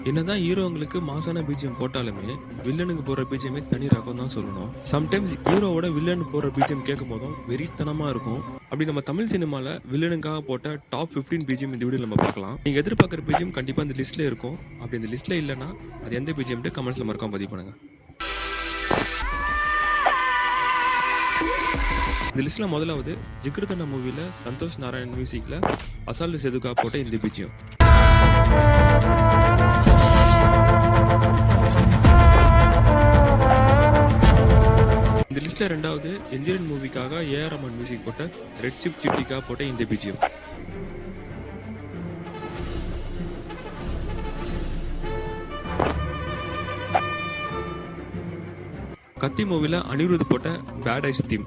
என்னதான் ஹீரோங்களுக்கு மாசான பிஜிஎம் போட்டாலுமே வில்லனுக்கு போற பிஜிஎமே தனி ரகம் தான் சொல்லணும். சம்டைம்ஸ் ஹீரோவோட வில்லன் போற பிஜிஎம் கேட்கும் போதும் வெறித்தனமா இருக்கும். அப்படி நம்ம தமிழ் சினிமால வில்லனுக்காக போட்ட டாப் 15 பிஜிஎம் இந்த வீடியோ நம்ம பார்க்கலாம். நீங்க எதிர்பார்க்குற பிஜிஎம் கண்டிப்பா இந்த லிஸ்ட்ல இருக்கும். அப்படி இந்த லிஸ்ட்ல இல்லைன்னா அது எந்த பிஜிஎம் கமெண்ட்ஸ்ல மறக்காம பதிவு பண்ணுங்க. இந்த லிஸ்ட்ல முதலாவது ஜிகிருதண்டா மூவில சந்தோஷ் நாராயண் மியூசிக்ல அசால்ட் சேதுகா போட்ட இந்த பிஜிஎம். இந்த லிஸ்ட்ல ரெண்டாவது எந்திரன் மூவிக்காக ஏஆர் ரஹ்மான் மியூசிக் போட்ட ரெட் சிப் சிட்டிக்கா போட்ட இந்த பிஜிஎம். கத்தி மூவில அனிருத் போட்ட பேட் ஐஸ் தீம்.